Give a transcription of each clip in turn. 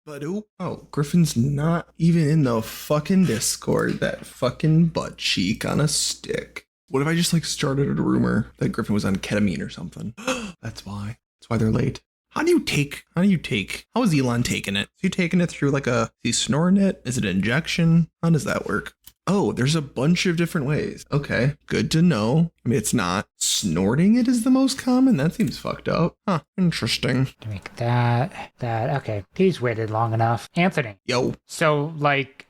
But Griffin's not even in the fucking Discord. That fucking butt cheek on a stick. What if I just like started a rumor that Griffin was on ketamine or something? That's why. That's why they're late. How is Elon taking it? Is he taking it through is he snorting it? Is it an injection? How does that work? Oh, there's a bunch of different ways. Okay, good to know. I mean, it's not snorting it is the most common. That seems fucked up. Huh, interesting. Make that. Okay, he's waited long enough. Anthony. Yo. So,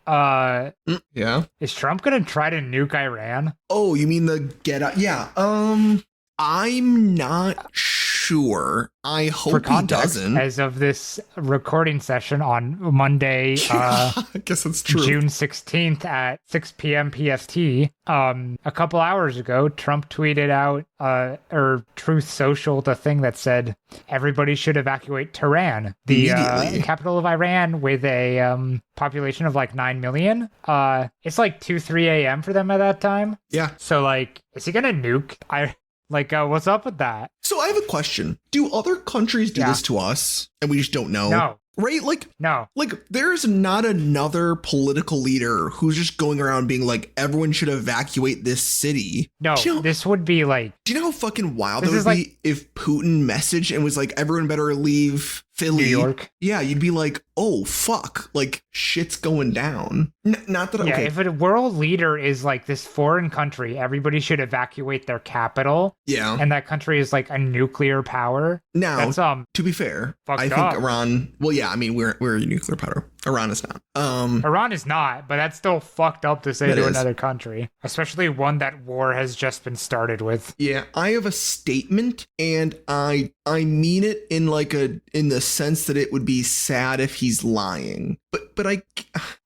yeah? Is Trump gonna try to nuke Iran? Oh, you mean the get out? Yeah, I'm not sure. I hope For context, he doesn't. As of this recording session on Monday, I guess that's true. June 16th at 6 p.m. PST, a couple hours ago, Trump tweeted out, or Truth Social, the thing that said everybody should evacuate Tehran, the capital of Iran, with a population of 9 million. It's 2-3 a.m. for them at that time. Yeah. So is he gonna nuke? What's up with that? So I have a question. Do other countries do this to us and we just don't know? No. Right? No. There's not another political leader who's just going around being everyone should evacuate this city. No, this would be Do you know how fucking wild that would be if Putin messaged and was everyone better leave Philly? New York. Yeah, you'd be oh, fuck. Shit's going down. Not that, okay. If a world leader is this foreign country, everybody should evacuate their capital. Yeah. And that country is a nuclear power. Now, that's, to be fair, I think Iran, well, yeah, I mean, we're a nuclear power. Iran is not. Iran is not, but that's still fucked up to say to another country, especially one that war has just been started with. Yeah, I have a statement, and I mean it in in the sense that it would be sad if he's lying. But I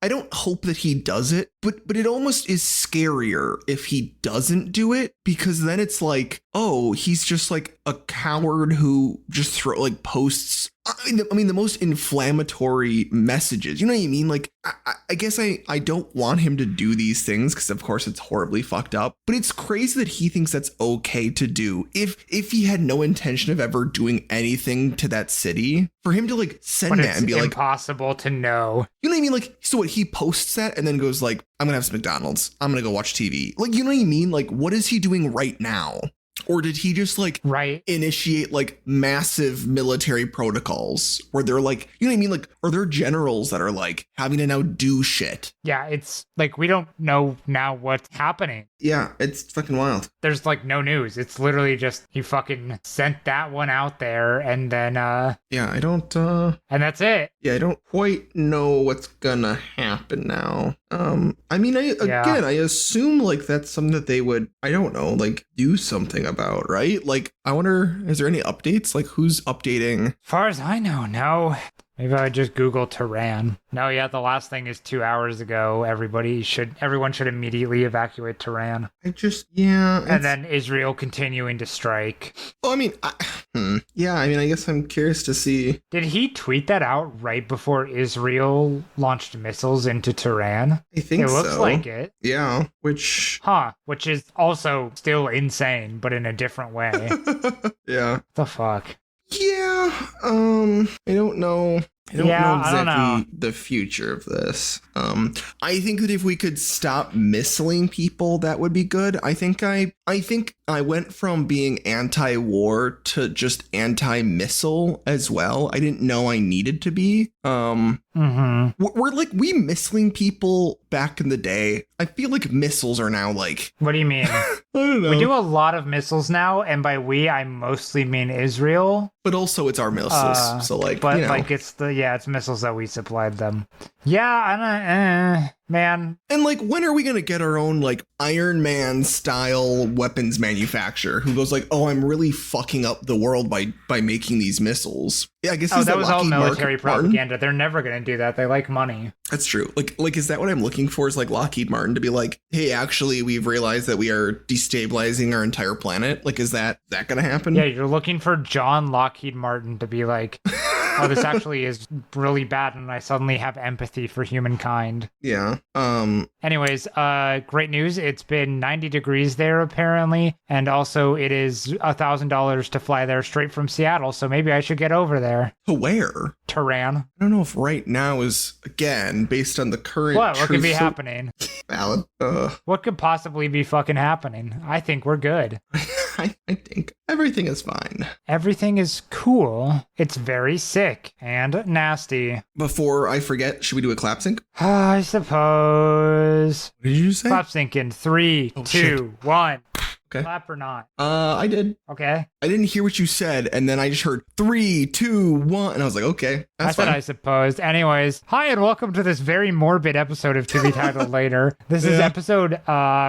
don't hope that he does it. But it almost is scarier if he doesn't do it, because then it's oh, he's just a coward who just posts. I mean, the most inflammatory messages. You know what I mean? I guess I don't want him to do these things because, of course, it's horribly fucked up. But it's crazy that he thinks that's okay to do. If he had no intention of ever doing anything to that city, for him to send that and be impossible to know. You know what I mean? So what, he posts that and then goes I'm gonna have some McDonald's. I'm gonna go watch TV. You know what I mean? What is he doing right now? Or did he just initiate massive military protocols where they're you know what I mean? Are there generals that are having to now do shit? Yeah, it's we don't know now what's happening. Yeah, it's fucking wild. There's no news. It's literally just he fucking sent that one out there and then yeah, I don't and that's it. Yeah, I don't quite know what's gonna happen now. I mean, I assume that's something that they would, I don't know, do something about, right? I wonder, is there any updates? Who's updating? As far as I know, no. Maybe I would just Google Tehran. No, yeah, the last thing is 2 hours ago. Everyone should immediately evacuate Tehran. And then Israel continuing to strike. Well, I mean, yeah, I mean, I guess I'm curious to see. Did he tweet that out right before Israel launched missiles into Tehran? I think so. It looks like it. Yeah, which is also still insane, but in a different way. Yeah. The fuck? Yeah, I don't know. I don't know exactly the future of this. I think that if we could stop missiling people, that would be good. I think I went from being anti-war to just anti-missile as well. I didn't know I needed to be. We're we missiling people back in the day. I feel missiles are now What do you mean? I don't know. We do a lot of missiles now, and by we, I mostly mean Israel. But also it's our missiles, so but you know. it's missiles that we supplied them. Yeah, I don't, man. And when are we gonna get our own Iron Man style weapons manufacturer who goes oh, I'm really fucking up the world by making these missiles? Yeah, I guess that was all military propaganda. They're never gonna do that. They like money. That's true. Is that what I'm looking for? Is Lockheed Martin to be hey, actually, we've realized that we are destabilizing our entire planet. Is that gonna happen? Yeah, you're looking for John Lockheed Martin to be oh, this actually is really bad, and I suddenly have empathy for humankind. Yeah. Anyways, great news. It's been 90 degrees there apparently, and also it is $1,000 to fly there straight from Seattle. So maybe I should get over there. To where? Tehran. I don't know if right now is, again, based on the current. What could be truth happening? Valid. What could possibly be fucking happening? I think we're good. I think everything is fine. Everything is cool. It's very sick and nasty. Before I forget, should we do a clap sync? I suppose. What did you say? Clap sync in 3, 2, 1. Okay. Clap or not? I did. Okay. I didn't hear what you said, and then I just heard 3, 2, 1, and I was like, okay, that's I said fine. I suppose. Anyways, hi and welcome to this very morbid episode of To Be Titled Later. This is episode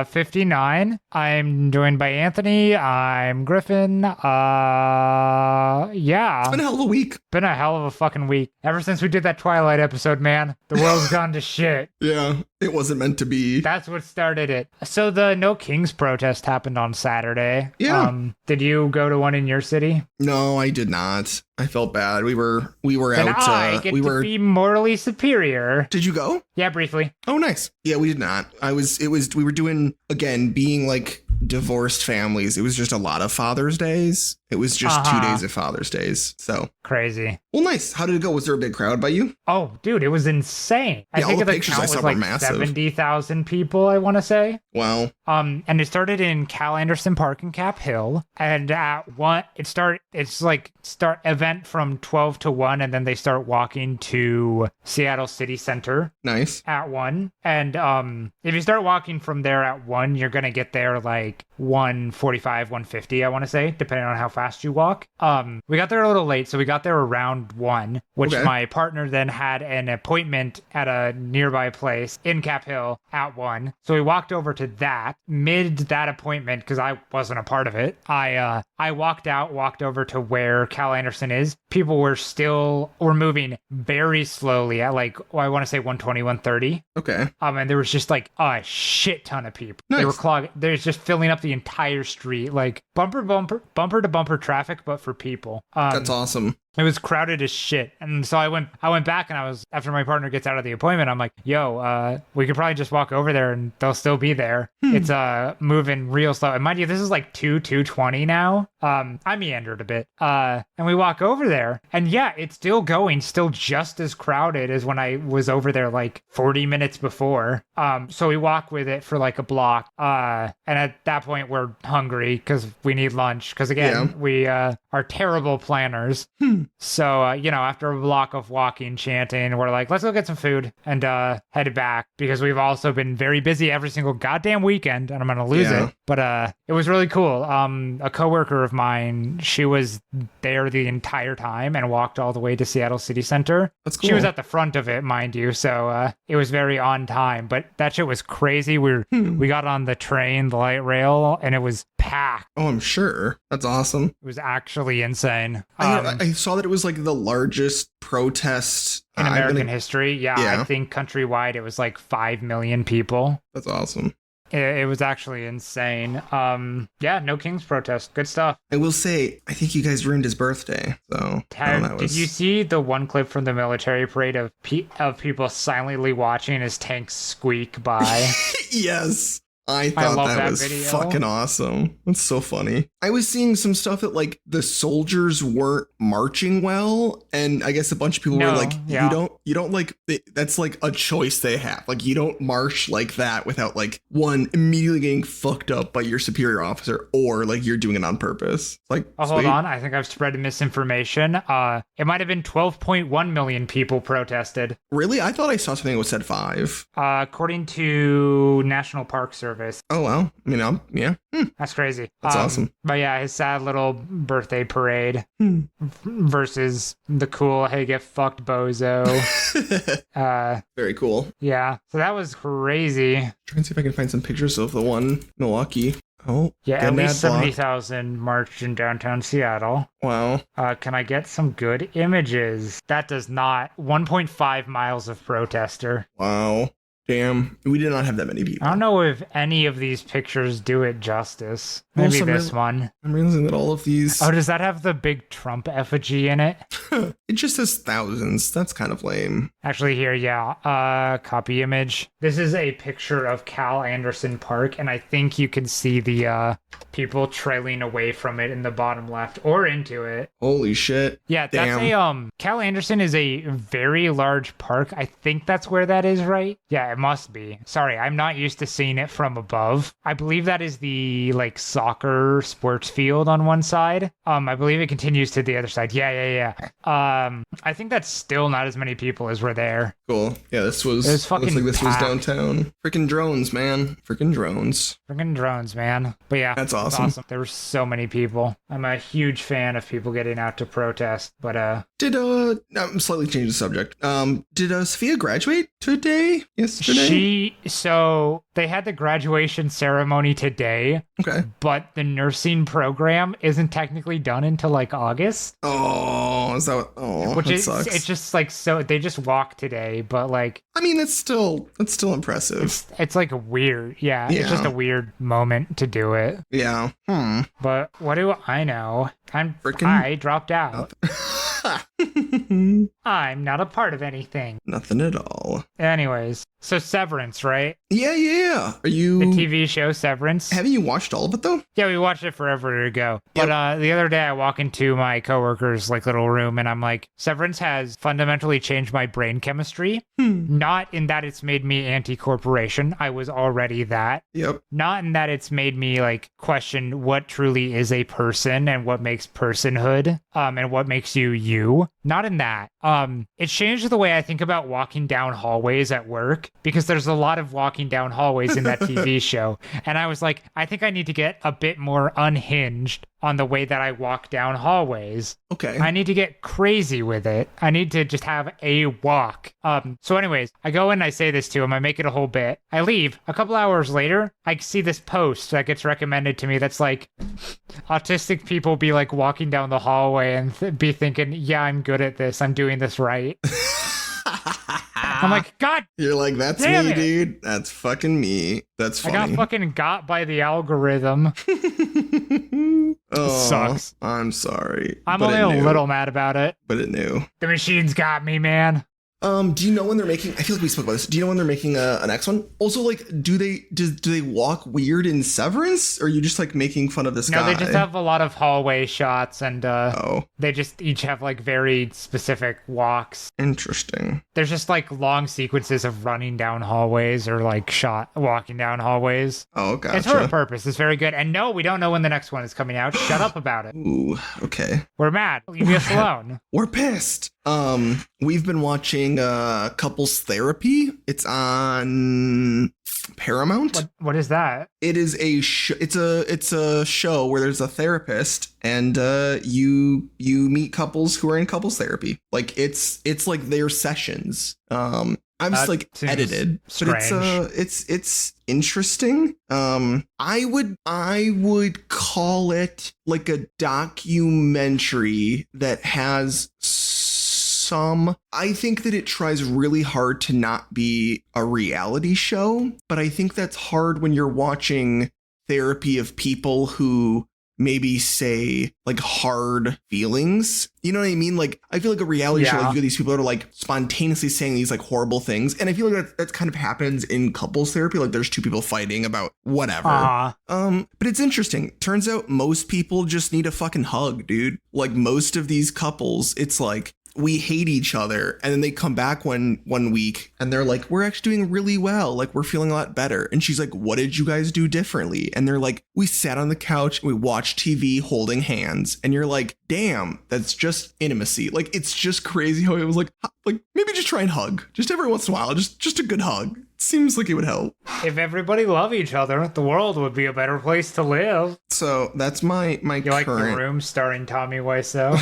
59. I'm joined by Anthony. I'm Griffin. It's been a hell of a week. Been a hell of a fucking week. Ever since we did that Twilight episode, man, the world's gone to shit. Yeah, it wasn't meant to be. That's what started it. So the No Kings protest happened on Saturday. Yeah. Did you go to one in your city? No, I did not. I felt bad. We were And out. I get to be morally superior. Did you go? Yeah, briefly. Oh, nice. Yeah, we did not. We were doing, again, being like divorced families. It was just a lot of Father's Days. It was just 2 days of Father's Days. So crazy. well, nice. How did it go? Was there a big crowd by you? Oh, dude, it was insane. Yeah, I think all the the pictures count I saw was were like massive. 70,000 people, I want to say. Wow. And it started in Cal Anderson Park in Cap Hill. And at one, it's event from 12 to 1, and then they start walking to Seattle City Center Nice. at 1. And if you start walking from there at 1, you're gonna get there like 1:45, 1:50, I want to say, depending on how fast you walk. We got there a little late, so we got there around 1, which Okay. my partner then had an appointment at a nearby place in Cap Hill at 1. So we walked over to that. Mid that appointment, because I wasn't a part of it, I walked over to where Cal Anderson is. People were moving very slowly at like, I want to say 120, 130. Okay. And there was just like a shit ton of people. Nice. They were clogging. There's just filling up the entire street, like bumper to bumper traffic, but for people. That's awesome. It was crowded as shit. And so I went back, and after my partner gets out of the appointment, I'm like, yo, we could probably just walk over there and they'll still be there. It's moving real slow. And mind you, this is like 2:20 now. I meandered a bit. And we walk over there, and yeah, it's still going, still just as crowded as when I was over there like 40 minutes before. So we walk with it for like a block. And at that point we're hungry because we need lunch. Because again, we are terrible planners. So, after a block of walking, chanting, we're like, let's go get some food and head back, because we've also been very busy every single goddamn weekend, and I'm going to lose it. But it was really cool. A coworker of mine, she was there the entire time and walked all the way to Seattle City Center. That's cool. She was at the front of it, mind you, so it was very on time. But that shit was crazy. We got on the train, the light rail, and it was packed. Oh, I'm sure. That's awesome. It was actually insane. I saw that it was like the largest protest In American history, Yeah. I think countrywide it was like 5 million people. That's awesome. It was actually insane. No Kings protest. Good stuff. I will say, I think you guys ruined his birthday. So Did you see the one clip from the military parade of people silently watching as tanks squeak by? Yes. I thought love that that was video. fucking awesome. That's so funny. I was seeing some stuff that like the soldiers weren't marching well, and I guess a bunch of people were like, you don't like that's like a choice they have. Like you don't march like that without like one immediately getting fucked up by your superior officer, or like you're doing it on purpose. Like hold on, I think I've spread misinformation. It might have been 12.1 million people protested. Really? I thought I saw something that said 5. According to National Park Service. Oh well, yeah. That's crazy. That's awesome. But yeah, his sad little birthday parade versus the cool, hey, get fucked, bozo. Very cool. Yeah, so that was crazy. Try and see if I can find some pictures of the one in Milwaukee. Oh, yeah, at least block. 70,000 marched in downtown Seattle. Wow. Can I get some good images? That does not. 1.5 miles of protester. Wow. Damn, we did not have that many people. I don't know if any of these pictures do it justice. Maybe Also, this one. I'm realizing that all of these. Oh, does that have the big Trump effigy in it? It just says thousands. That's kind of lame. Actually, here, yeah. Copy image. This is a picture of Cal Anderson Park, and I think you can see the people trailing away from it in the bottom left or into it. Holy shit. Yeah, that's Damn. Cal Anderson is a very large park. I think that's where that is, right? Yeah, it must be. Sorry, I'm not used to seeing it from above. I believe that is the like soccer sports field on one side. I believe it continues to the other side. Yeah. I think that's still not as many people as were there. Cool. Yeah, this was. It was fucking looks like this was packed. downtown. Freaking drones, man. Freaking drones. Freaking drones, man. But yeah, That's it's awesome. There were so many people. I'm a huge fan of people getting out to protest, but I'm slightly changing the subject. Did Sophia graduate yesterday? So they had the graduation ceremony today, Okay. but the nursing program isn't technically done until like August. Oh, is that what? Oh, Which that is sucks. it's just like so they just walked today, but like I mean, that's still impressive. it's like weird. Yeah, it's just Yeah. a weird moment to do it. Yeah. But what do I know? Frickin- I dropped out. I'm not a part of anything. Nothing at all. Anyways, so Severance, right? Yeah. Are you? The TV show Severance. Haven't you watched all of it though? Yeah, we watched it forever ago. But the other day I walk into my coworker's like little room and I'm like, Severance has fundamentally changed my brain chemistry. Not in that it's made me anti-corporation. I was already that. Yep. Not in that it's made me like question what truly is a person and what makes personhood, and what makes you you. Not in that. It changed the way I think about walking down hallways at work because there's a lot of walking down hallways in that TV show. And I was like, I think I need to get a bit more unhinged on the way that I walk down hallways. Okay. I need to get crazy with it. I need to just have a walk. So anyways, I go in and I say this to him. I make it a whole bit. I leave. A couple hours later, I see this post that gets recommended to me that's like, autistic people be like walking down the hallway and be thinking, yeah, I'm good at this. I'm doing this right. I'm like, God, You're like, that's damn me, it. dude. That's fucking me. That's funny. I got fucking got by the algorithm. Oh, sucks. I'm sorry. I'm but only it a knew. little mad about it. But it knew. The machines got me, man. Do you know when they're making? I feel like we spoke about this. Do you know when they're making a next one? Also, like, do they walk weird in Severance, or are you just like making fun of this No, guy? they just have a lot of hallway shots, and Oh, they just each have like very specific walks. interesting. There's just like long sequences of running down hallways or like walking down hallways. Oh, gotcha. It's for a purpose. It's very good. And no, we don't know when the next one is coming out. Shut up about it. Ooh, okay. We're mad. Leave us alone. We're pissed. We've been watching Couples Therapy. It's on Paramount. What is that? It is it's a show where there's a therapist and you meet couples who are in couples therapy. Like it's like their sessions. I've just like seems edited, strange. but it's interesting. I would call it like a documentary that has some. I think that it tries really hard to not be a reality show, but I think that's hard when you're watching therapy of people who maybe say like hard feelings. You know what I mean? Like, I feel like a reality show, like, you get these people that are like spontaneously saying these like horrible things. And I feel like that kind of happens in couples therapy. Like there's two people fighting about whatever. But it's interesting. Turns out most people just need a fucking hug, dude. Like most of these couples, it's like, we hate each other, and then they come back one week and they're like, we're actually doing really well, like we're feeling a lot better. And she's like, what did you guys do differently? And they're like, we sat on the couch and we watched TV holding hands. And you're like, damn, that's just intimacy. Like it's just crazy how it was like maybe just try and hug just every once in a while, just a good hug. Seems like it would help. If everybody loved each other, the world would be a better place to live. So that's my You like The Room starring Tommy Wiseau?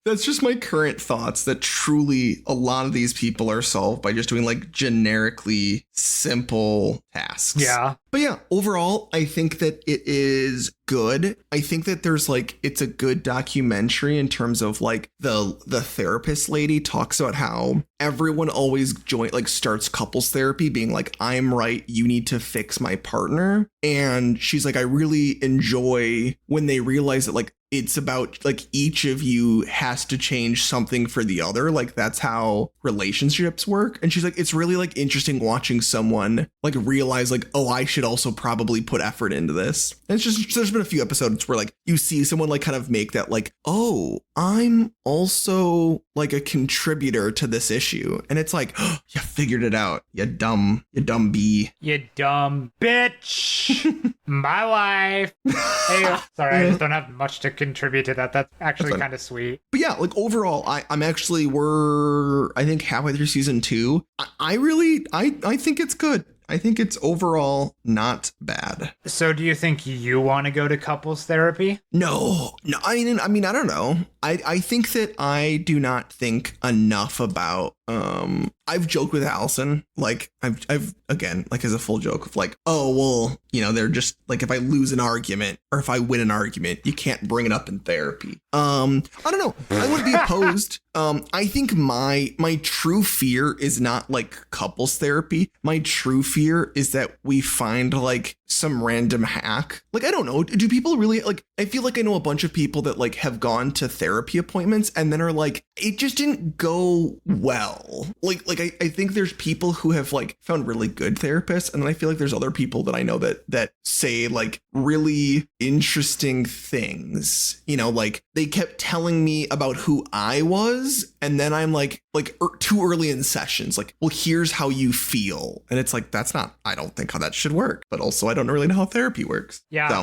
That's just my current thoughts, that truly a lot of these people are solved by just doing like generically simple tasks. Yeah. But yeah, overall, I think that it is good. I think that there's like, it's a good documentary in terms of like the therapist lady talks about how everyone always starts couples therapy being like, I'm right, you need to fix my partner. And she's like, I really enjoy when they realize that like it's about like each of you has to change something for the other. Like that's how relationships work. And she's like, it's really like interesting watching someone like realize like, oh, I should also probably put effort into this. And it's just, there's been a few episodes where like you see someone like kind of make that like, oh, I'm also like a contributor to this issue. And it's like, oh, you figured it out. You dumb bee. You dumb bitch. My wife. Hey, sorry, I just don't have much to contribute to that. That's actually kind of sweet. But yeah, like overall, we're I think halfway through season 2. I think it's good. I think it's overall not bad. So do you think you want to go to couples therapy? No. I mean, I don't know. I think that I do not think enough about, I've joked with Allison, like I've again, like as a full joke of like, oh, well, you know, they're just like, if I lose an argument or if I win an argument, you can't bring it up in therapy. I don't know. I wouldn't be opposed. I think my true fear is not like couples therapy. My true fear is that we find like some random hack. Like, I don't know. Do people really like, I feel like I know a bunch of people that like have gone to therapy appointments and then are like, it just didn't go well. Like I think there's people who have like found really good therapists. And then I feel like there's other people that I know that say like really interesting things, you know, like they kept telling me about who I was. And then I'm like too early in sessions, like, well, here's how you feel. And it's like, that's not, I don't think how that should work. But also I don't really know how therapy works. Yeah. So.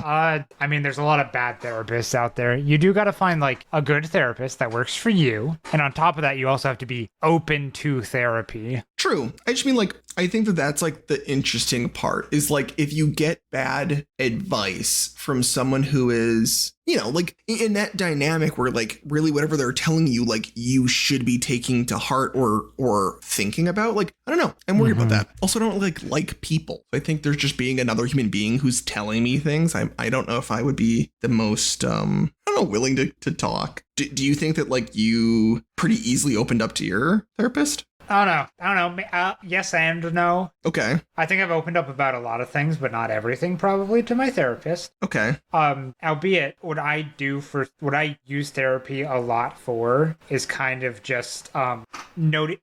I mean, there's a lot of bad therapists out there. You do got to find like a good therapist that works for you. And on top of that, you also have to be open to therapy. True. I just mean like, I think that that's like the interesting part is like, if you get bad advice from someone who is, you know, like in that dynamic where like really whatever they're telling you, like you should be taking to heart or thinking about, like, I don't know. I'm worried about that. Also, I don't like people. I think there's just being another human being who's telling me things. I don't know if I would be the most, I don't know, willing to talk. Do you think that like you pretty easily opened up to your therapist? I don't know. Yes and no. Okay. I think I've opened up about a lot of things, but not everything probably to my therapist. Okay. Albeit what I use therapy a lot for is kind of just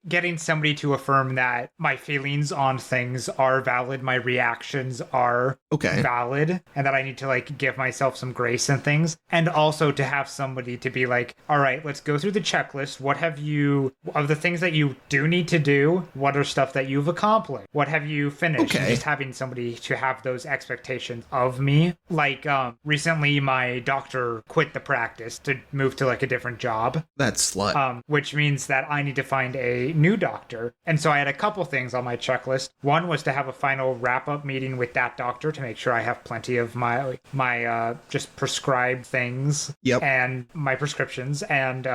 getting somebody to affirm that my feelings on things are valid, my reactions are valid, and that I need to like give myself some grace and things. And also to have somebody to be like, all right, let's go through the checklist. What have you, of the things that you do need to do, what are stuff that you've accomplished? What have you finished? Okay. And just having somebody to have those expectations of me. Like recently my doctor quit the practice to move to like a different job. That's slut. Which means that I need to find a new doctor. And so I had a couple things on my checklist. One was to have a final wrap-up meeting with that doctor to make sure I have plenty of my just prescribed things. Yep. And my prescriptions. And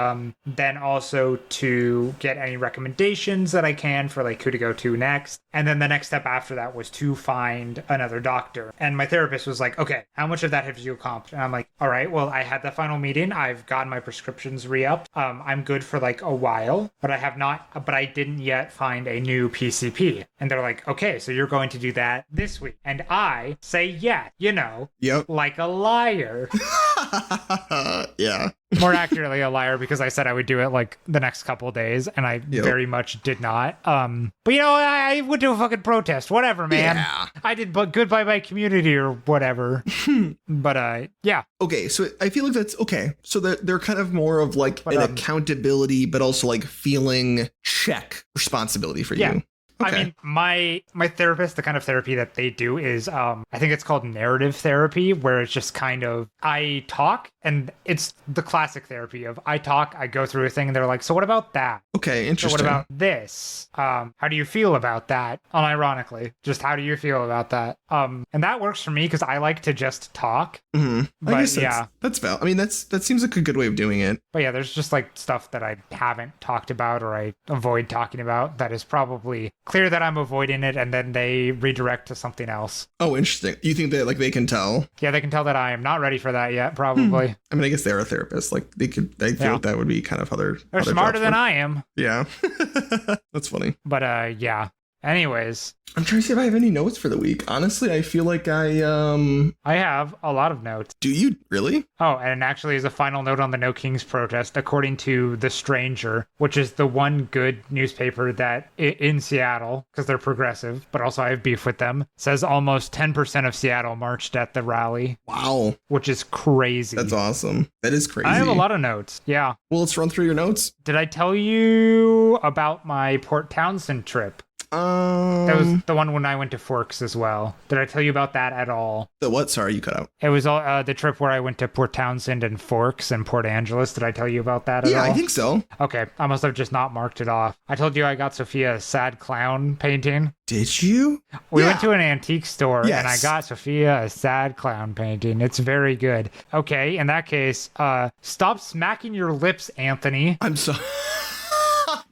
then also to get any recommendations that I can for like who to go to next. And then the next step after that was to find another doctor. And my therapist was like, okay, how much of that have you accomplished? And I'm like, all right, well, I had the final meeting. I've gotten my prescriptions re-upped. I'm good for like a while, but I didn't yet find a new PCP. And they're like, okay, so you're going to do that this week. And I say, yeah, you know, yep. Like a liar. Yeah. More accurately, a liar, because I said I would do it like the next couple of days, and I very much did not. But you know, I went to a fucking protest. Whatever, man. Yeah. I did good by my community or whatever. But yeah. Okay, so I feel like that's okay. So they're kind of more of like an accountability, but also like feeling check responsibility for you. I mean, my therapist, the kind of therapy that they do is, I think it's called narrative therapy, where it's just kind of, I talk, and it's the classic therapy of I talk, I go through a thing, and they're like, so what about that? Okay, interesting. So what about this? How do you feel about that? Unironically, just how do you feel about that? And that works for me because I like to just talk. I guess yeah, that's valid. I mean, that seems like a good way of doing it. but yeah, there's just like stuff that I haven't talked about or I avoid talking about that is probably clear that I'm avoiding it, and then they redirect to something else. Oh, interesting. You think that like they can tell? Yeah, they can tell that I am not ready for that yet, probably. I mean, I guess they're a therapist. Like they feel like that would be kind of how they're smarter than I am. Yeah. That's funny. But yeah. Anyways, I'm trying to see if I have any notes for the week. Honestly, I feel like I have a lot of notes. Do you really? Oh, and actually as a final note on the No Kings protest, according to The Stranger, which is the one good newspaper that in Seattle, because they're progressive, but also I have beef with them, says almost 10% of Seattle marched at the rally. Wow. Which is crazy. That's awesome. That is crazy. I have a lot of notes. Yeah. Well, let's run through your notes. Did I tell you about my Port Townsend trip? That was the one when I went to Forks as well. Did I tell you about that at all? The what? Sorry, you cut out. It was the trip where I went to Port Townsend and Forks and Port Angeles. Did I tell you about that at all? Yeah, I think so. Okay, I must have just not marked it off. I told you I got Sophia a sad clown painting. Did you? We went to an antique store and I Yes. got Sophia a sad clown painting. It's very good. Okay, in that case, stop smacking your lips, Anthony. I'm sorry.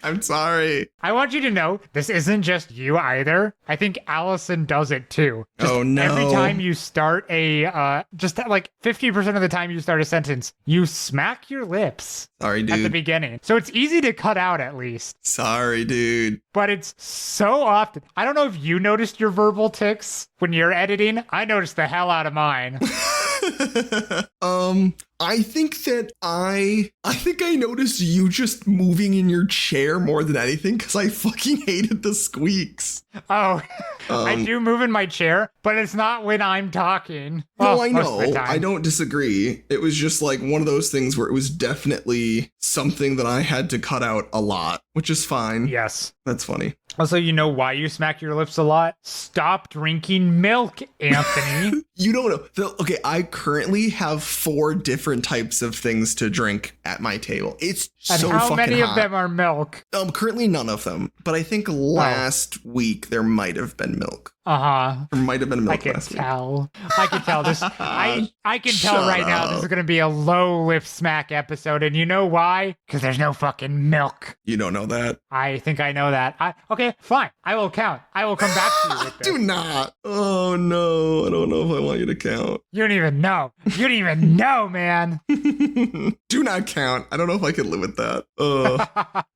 I'm sorry. I want you to know this isn't just you either. I think Allison does it too. Just Oh, no. Every time you start just like 50% of the time you start a sentence, you smack your lips Sorry, at the dude. beginning. So it's easy to cut out at least. Sorry, dude. But it's so often. I don't know if you noticed your verbal tics when you're editing. I noticed the hell out of mine. I think that I noticed you just moving in your chair more than anything because I fucking hated the squeaks. Oh, I do move in my chair, but it's not when I'm talking. No, Well, I most of the know. time. I don't disagree. It was just like one of those things where it was definitely something that I had to cut out a lot, which is fine. Yes. That's funny. Also, you know why you smack your lips a lot? Stop drinking milk, Anthony. You don't know. Okay, I currently have 4 different types of things to drink at my table. It's And so how fucking many hot. of them are milk? Currently none of them. But I think last week there might have been milk. Uh-huh. There might have been I milk can last week. tell. I can tell this. I can tell Shut right now this up. is going to be a low lip smack episode. And you know why? Because there's no fucking milk. You don't know that. I think I know that. Okay, fine. I will count. I will come back to you with this. Do not. Oh no, I don't know if I want you to count. You don't even know. You don't even know, man. Do not count. I don't know if I can live with that.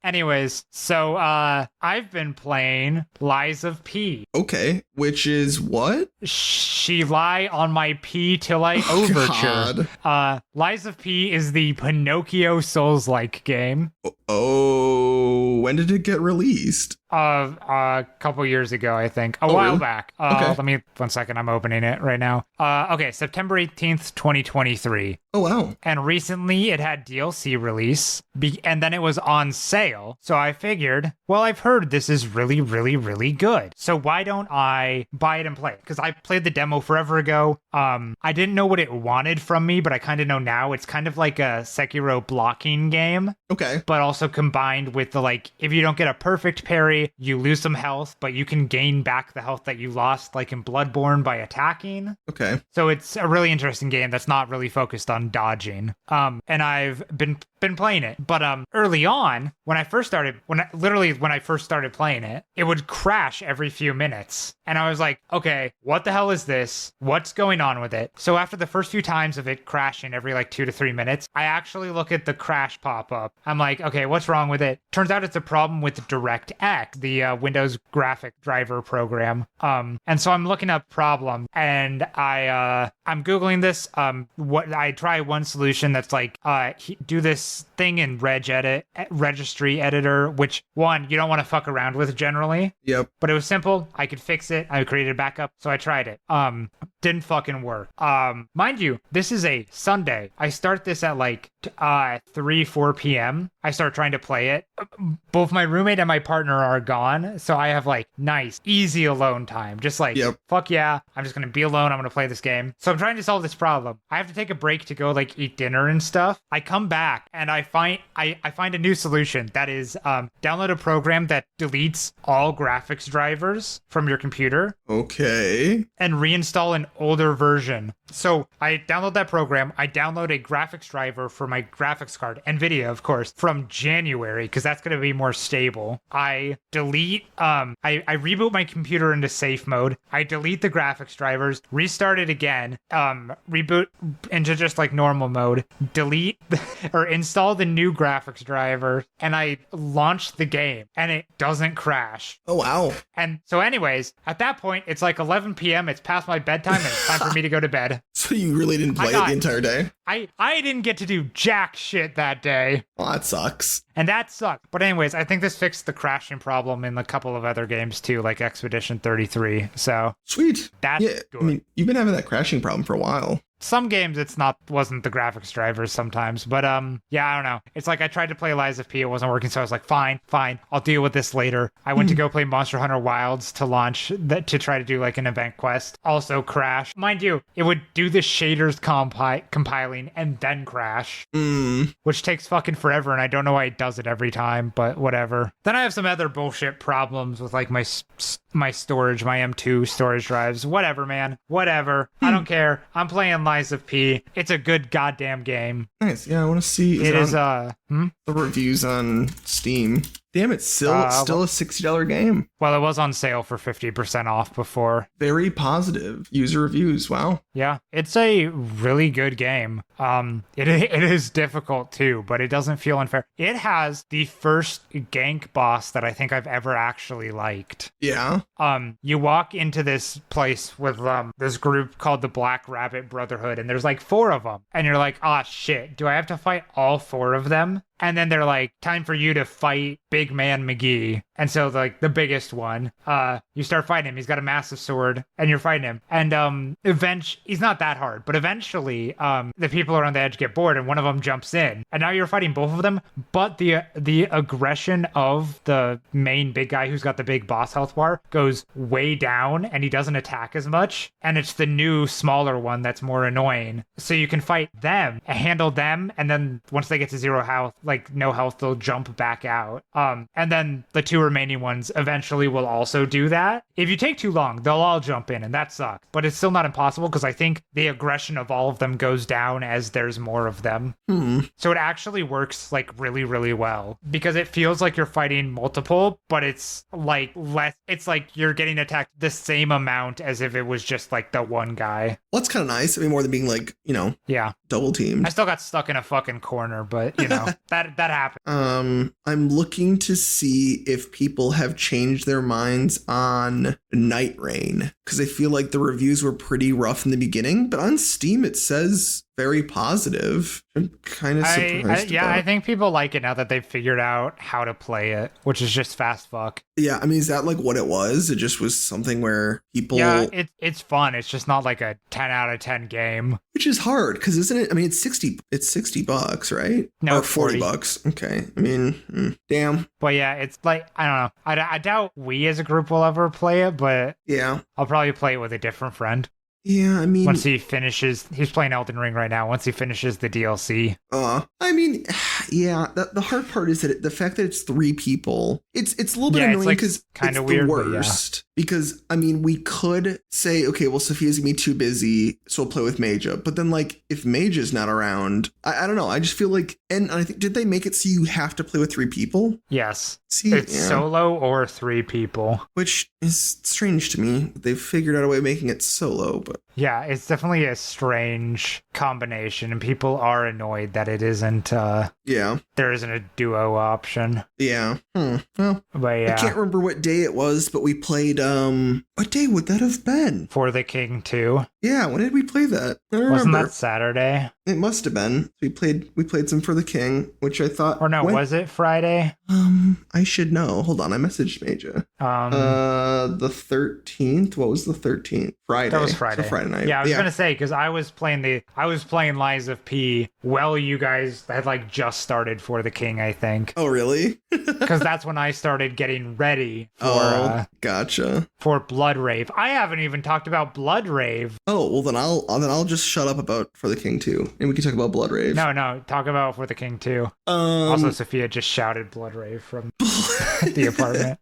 Anyways, so I've been playing Lies of P. Okay, which is what? She lie on my P till I Oh, overture. God. Lies of P is the Pinocchio Souls-like game. Oh, when did it get released? A couple years ago, I think. A Oh, while really? back. Okay. Let me, 1 second, I'm opening it right now. Okay, September 18th, 2023. Oh, wow. And recently it had DLC release, and then it was on sale. So I figured, well, I've heard this is really, really, really good. So why don't I buy it and play it? Because I played the demo forever ago. I didn't know what it wanted from me, but I kind of know now. It's kind of like a Sekiro blocking game, Okay. but also combined with the, like, if you don't get a perfect parry, you lose some health, but you can gain back the health that you lost, like in Bloodborne, by attacking. Okay. So it's a really interesting game that's not really focused on dodging. And I've been playing it. But early on, when I first started playing it, it would crash every few minutes. And I was like, okay, what the hell is this? What's going on with it? So after the first few times of it crashing every like 2 to 3 minutes, I actually look at the crash pop up. I'm like, okay, what's wrong with it? Turns out it's a problem with DirectX, the Windows graphic driver program. And so I'm looking up problem, and I I'm Googling this. What I try one solution that's like, do this thing in registry editor, which one you don't want to fuck around with generally. Yep. But it was simple. I could fix it. I created a backup, so I tried it. Didn't fucking work. Mind you, this is a Sunday. I start this at like 4 p.m. I start trying to play it. Both my roommate and my partner are gone, so I have like nice, easy alone time. Just like, fuck yeah, I'm just gonna be alone. I'm gonna play this game. So I'm trying to solve this problem. I have to take a break to go like eat dinner and stuff. I come back and I find a new solution. That is, download a program that deletes all graphics drivers from your computer. Okay. And reinstall an older version. So I download that program. I download a graphics driver for my graphics card, NVIDIA, of course, from January, because that's going to be more stable. I delete, I reboot my computer into safe mode. I delete the graphics drivers, restart it again, reboot into just like normal mode, delete or install the new graphics driver, and I launch the game, and it doesn't crash. Oh, wow. And so anyways, at that point, it's like 11 p.m. It's past my bedtime, and it's time for me to go to bed. So you really didn't play it the entire day? I didn't get to do jack shit that day. Well, that sucks. And that sucked. But anyways, I think this fixed the crashing problem in a couple of other games too, like Expedition 33. So sweet. That's good. I mean, you've been having that crashing problem for a while. Some games wasn't the graphics drivers sometimes, but yeah, I don't know. It's like I tried to play Lies of P, it wasn't working, so I was like, fine, I'll deal with this later. I went to go play Monster Hunter Wilds to launch to try to do like an event quest. Also crashed. Mind you, it would do the shaders compiling and then crash, which takes fucking forever, and I don't know why it does it every time, but whatever. Then I have some other bullshit problems with like my storage, my M2 storage drives. Whatever, man. Whatever. I don't care. I'm playing Lies of P. It's a good goddamn game. Nice. Yeah, I want to see. The reviews on Steam. Damn, it's still a $60 game. Well, it was on sale for 50% off before. Very positive user reviews. Wow. Yeah, it's a really good game. It is difficult too, but it doesn't feel unfair. It has the first gank boss that I think I've ever actually liked. Yeah. You walk into this place with this group called the Black Rabbit Brotherhood, and there's like 4 of them, and you're like, ah, shit, do I have to fight all 4 of them? And then they're like, time for you to fight Big Man McGee. And so like the biggest one, you start fighting him. He's got a massive sword and you're fighting him. And he's not that hard, but eventually the people around the edge get bored and one of them jumps in. And now you're fighting both of them. But the aggression of the main big guy who's got the big boss health bar goes way down and he doesn't attack as much. And it's the new smaller one that's more annoying. So you can fight them, handle them, and then once they get to 0 health, like no health, they'll jump back out. And then the 2 remaining ones eventually will also do that. If you take too long, they'll all jump in, and that sucks. But it's still not impossible because I think the aggression of all of them goes down as there's more of them. So it actually works like really, really well because it feels like you're fighting multiple, but it's like less. It's like you're getting attacked the same amount as if it was just like the one guy. Well, that's kind of nice. I mean, more than being like, yeah, double teamed. I still got stuck in a fucking corner, but that happened. I'm looking to see if people have changed their minds on Night Rain because I feel like the reviews were pretty rough in the beginning, but on Steam it says very positive. I'm kind of surprised. I think people like it now that they've figured out how to play it, which is just fast fuck. Yeah, I mean, is that like what it was? It just was something where people... Yeah, it's fun. It's just not like a 10 out of 10 game. Which is hard, because isn't it? I mean, it's $60, right? No, or $40. Okay. I mean, damn. But yeah, it's like, I don't know. I doubt we as a group will ever play it, but yeah, I'll probably play it with a different friend. Yeah, I mean... Once he finishes... He's playing Elden Ring right now. Once he finishes the DLC. I mean, yeah, the hard part is that the fact that it's 3 people, it's a little bit annoying because it's kind of weird, the worst. Because, I mean, we could say, okay, well, Sophia's gonna be too busy, so we'll play with Maja. But then, like, if Maja's not around, I don't know. I just feel like... And I think, did they make it so you have to play with 3 people? Yes. It's solo or 3 people. Which is strange to me. They've figured out a way of making it solo, but... Yeah, it's definitely a strange combination, and people are annoyed that it isn't, there isn't a duo option. Yeah. Well, but yeah. I can't remember what day it was, but we played, what day would that have been? For the King 2. Yeah, when did we play that? I don't Wasn't remember. that Saturday? It must have been. We played some For the King, which I thought. Or no, was it Friday? I should know. Hold on, I messaged Major. The 13th. What was the 13th? Friday. That was Friday. So Friday night. Yeah, I was gonna say because I was playing Lies of P. Well, you guys had like just started For the King, I think. Oh, really? Because that's when I started getting ready for gotcha. For Blood Rave. I haven't even talked about Blood Rave. Oh, well then I'll just shut up about For the King 2, and we can talk about Blood Rave. No, talk about For the King 2. Also, Sophia just shouted Blood Rave from the apartment.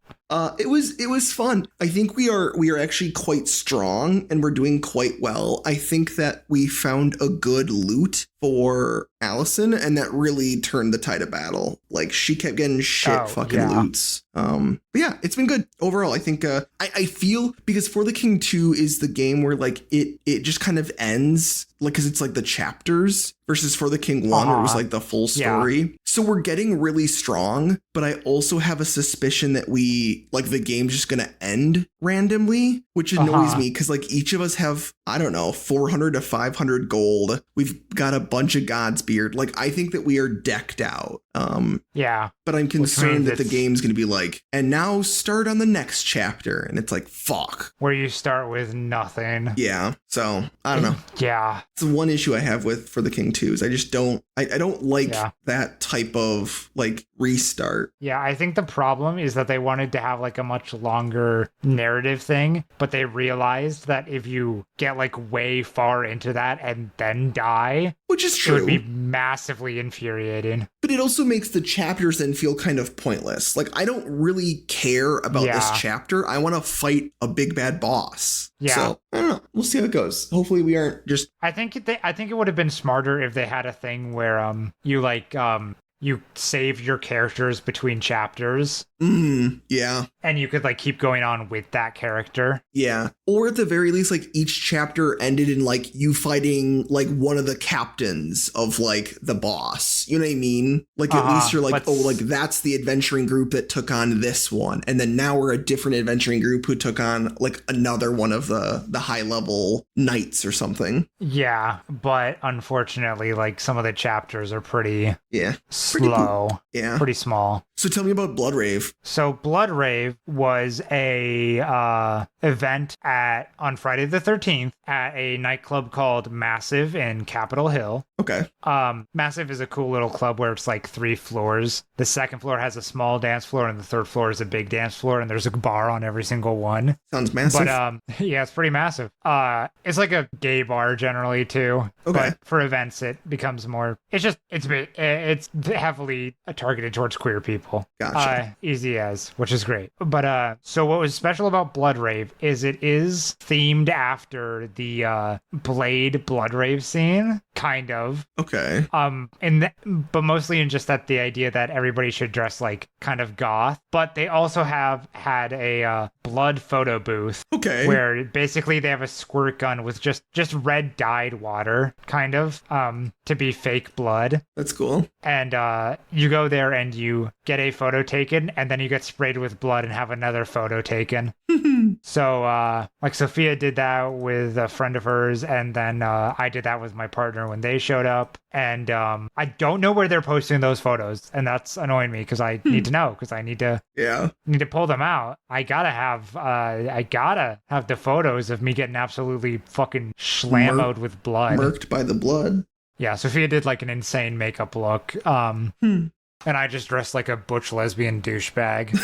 It was fun. I think we are actually quite strong, and we're doing quite well. I think that we found a good loot for Allison, and that really turned the tide of battle. Like, she kept getting loots. But yeah, it's been good overall. I think I feel, because For the King 2 is the game where like it just kind of ends, like, because it's like the chapters, versus For the King 1 where it was like the full story. Yeah. So we're getting really strong, but I also have a suspicion that the game's just gonna end randomly, which annoys me, because like each of us have, I don't know, 400 to 500 gold. We've got a bunch of God's Beard. Like, I think that we are decked out. But I'm concerned that the game's gonna be like, and now start on the next chapter, and it's like, fuck. Where you start with nothing. Yeah. So I don't know. Yeah. It's the one issue I have with For the King 2 is I just don't like that type of like restart. Yeah, I think the problem is that they wanted to have like a much longer narrative thing, but they realized that if you get like way far into that and then die, which is true, it would be massively infuriating. But it also makes the chapters then feel kind of pointless. Like, I don't really care about this chapter. I want to fight a big bad boss. Yeah. So I don't know. We'll see how it goes. Hopefully we aren't just. I think it would have been smarter if they had a thing where you save your characters between chapters. Yeah. And you could like keep going on with that character. Yeah. Or at the very least, like each chapter ended in like you fighting like one of the captains of like the boss. You know what I mean? Like at least you're like, like that's the adventuring group that took on this one. And then now we're a different adventuring group who took on like another one of the high level knights or something. Yeah. But unfortunately, like some of the chapters are pretty slow. Pretty small. So tell me about Blood Rave. So Blood Rave was a event on Friday the 13th at a nightclub called Massive in Capitol Hill. Okay. Massive is a cool little club where it's like 3 floors. The second floor has a small dance floor, and the third floor is a big dance floor, and there's a bar on every single one. Sounds massive. But yeah, it's pretty massive. It's like a gay bar generally too. Okay. But for events, it becomes more. It's heavily targeted towards queer people. Gotcha. Easy as, which is great. But so what was special about Blood Rave is it is themed after the Blade Blood Rave scene, kind of. Okay. But mostly in just that the idea that everybody should dress like kind of goth. But they also have had a blood photo booth. Okay. Where basically they have a squirt gun with just red dyed water, kind of, to be fake blood. That's cool. And you go there and you get a photo taken, and then you get sprayed with blood and have another photo taken. So like Sophia did that with a friend of hers, and then I did that with my partner when they showed up. And I don't know where they're posting those photos, and that's annoying me because I need to know, because I need to pull them out. I gotta have the photos of me getting absolutely fucking slammoed with blood, murked by the blood. Yeah, Sophia did like an insane makeup look. And I just dressed like a butch lesbian douchebag.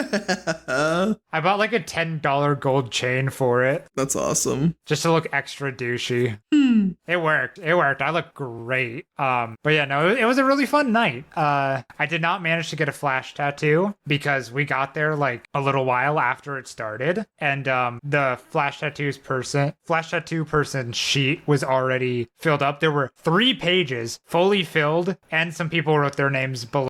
I bought like a $10 gold chain for it. That's awesome. Just to look extra douchey. It worked. I look great. But yeah, no, it was a really fun night. I did not manage to get a flash tattoo because we got there like a little while after it started. And the flash tattoo person sheet was already filled up. There were 3 pages fully filled, and some people wrote their names below